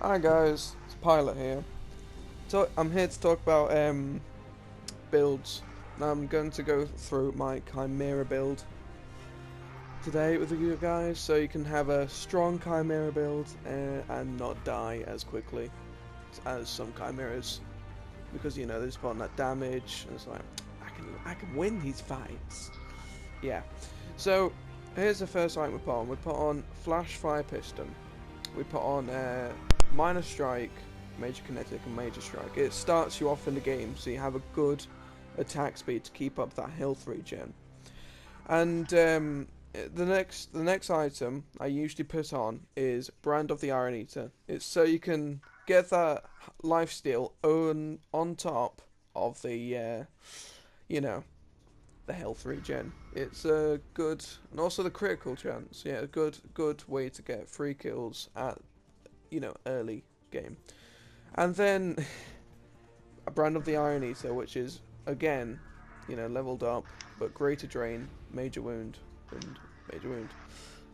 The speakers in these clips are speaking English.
Hi guys, it's Pilot here. So I'm here to talk about builds. Now I'm going to go through my Chimera build today with you guys, so you can have a strong Chimera build and not die as quickly as some Chimeras, because you know they just put on that damage. And it's like I can win these fights. Yeah. So here's the first item we put on. We put on Flash Fire Piston. We put on Minor Strike, Major Kinetic, and Major Strike. It starts you off in the game, so you have a good attack speed to keep up that health regen. And the next item I usually put on is Brand of the Iron Eater. It's so you can get that lifesteal on top of the you know the health regen. It's a good, and also the critical chance. Yeah, a good way to get free kills at early game. And then a Brand of the Iron Eater, which is again leveled up, but greater drain, major wound, and major wound.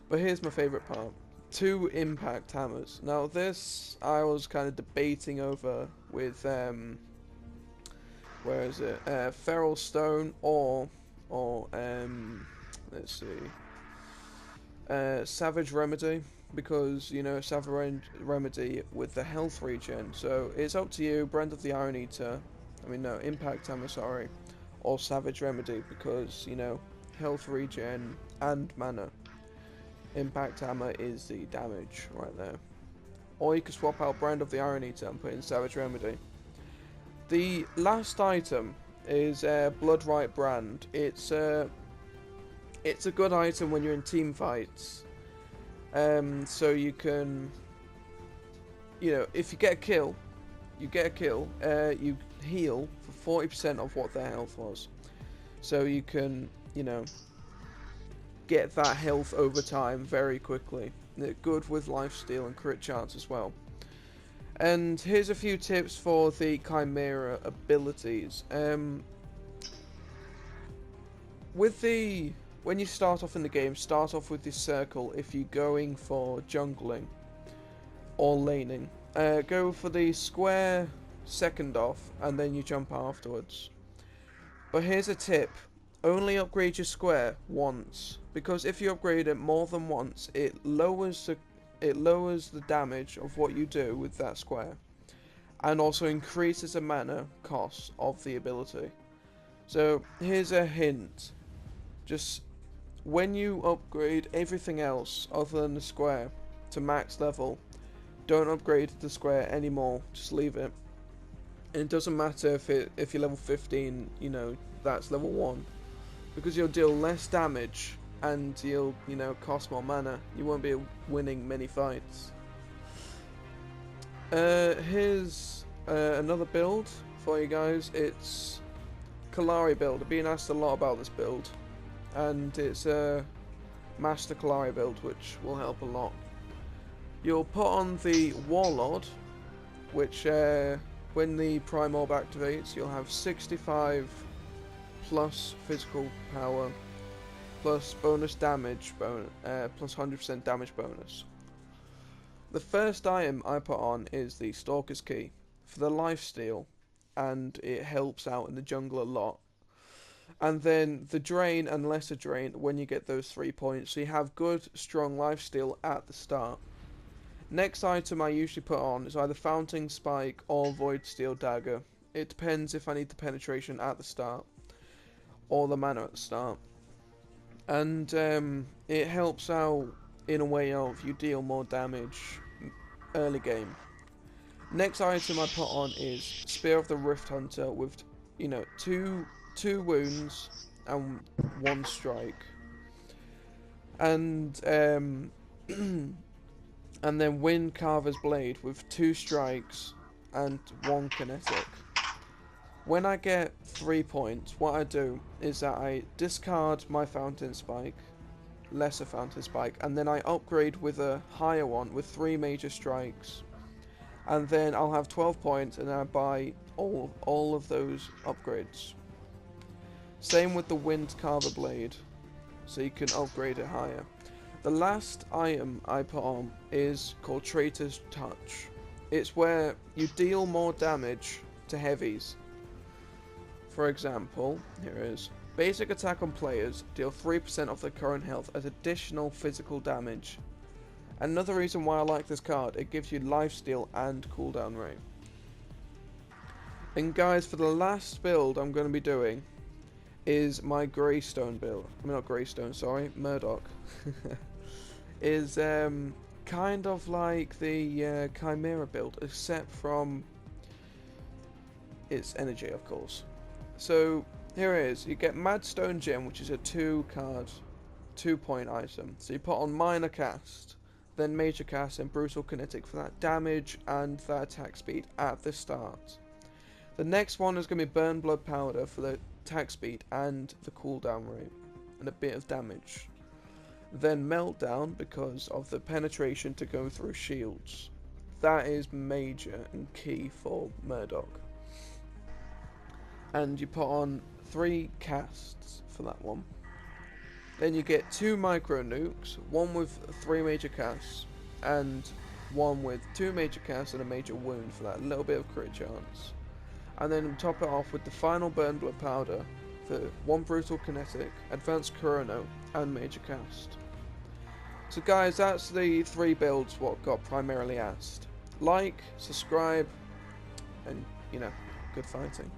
But here's my favorite part: two impact hammers. Now this I was kind of debating over with where is it? Feral Stone or let's see, Savage Remedy, because Savage Remedy with the health regen. So it's up to you. Brand of the Iron Eater. I mean no, Impact Hammer, sorry, or Savage Remedy, because health regen and mana. Impact Hammer is the damage right there. Or you can swap out Brand of the Iron Eater and put in Savage Remedy. The last item is Bloodright Brand. It's a good item when you're in team fights. So you can, if you get a kill, you heal for 40% of what their health was. So you can, get that health over time very quickly. Good with lifesteal and crit chance as well. And here's a few tips for the Chimera abilities. When you start off in the game, start off with this circle if you're going for jungling or laning. Go for the square second off, and then you jump afterwards. But here's a tip: only upgrade your square once, because if you upgrade it more than once, it lowers the damage of what you do with that square, and also increases the mana cost of the ability. So here's a hint: just when you upgrade everything else other than the square to max level, don't upgrade the square anymore. Just leave it. And it doesn't matter if you're level 15, that's level 1, because you'll deal less damage and you'll cost more mana. You won't be winning many fights. Here's another build for you guys. It's Kallari build. I've been asked a lot about this build, and it's a Master Kallari build, which will help a lot. You'll put on the Warlord, which when the Prime Orb activates, you'll have 65 plus physical power, plus bonus damage, plus 100% damage bonus. The first item I put on is the Stalker's Key for the lifesteal, and it helps out in the jungle a lot. And then the Drain and Lesser Drain when you get those 3 points, so you have good, strong lifesteal at the start. Next item I usually put on is either Fountain Spike or Void Steel Dagger. It depends if I need the penetration at the start or the mana at the start. And it helps out in a way of you deal more damage early game. Next item I put on is Spear of the Rift Hunter with two wounds and one strike. And and then Wind Carver's Blade with 2 strikes and 1 kinetic. When I get 3 points, what I do is that I discard my Fountain Spike, lesser Fountain Spike, and then I upgrade with a higher one with 3 major strikes. And then I'll have 12 points, and I buy all of those upgrades. Same with the Wind Carver Blade, so you can upgrade it higher. The last item I put on is called Traitor's Touch. it's where you deal more damage to heavies. For example, here it is. Basic attack on players, deal 3% of their current health as additional physical damage. Another reason why I like this card, it gives you lifesteal and cooldown rate. And guys, for the last build I'm going to be doing is my Greystone build. I mean, not Greystone, sorry, Murdock. Is kind of like the Khaimera build, except from its energy, of course. So here it is. You get Madstone Gem, which is a 2-card, 2-point item. So you put on Minor Cast, then Major Cast, and Brutal Kinetic for that damage and that attack speed at the start. The next one is going to be Burn Blood Powder for the attack speed and the cooldown rate, and a bit of damage. Then Meltdown because of the penetration to go through shields. That is major and key for Murdock. And you put on 3 casts for that one. Then you get 2 micro nukes, one with 3 major casts, and one with 2 major casts and a major wound for that little bit of crit chance. And then top it off with the final Burn Blood Powder for 1 Brutal Kinetic, Advanced Chrono, and Major Cast. So guys, that's the 3 builds what got primarily asked. Like, subscribe, and you know, good fighting.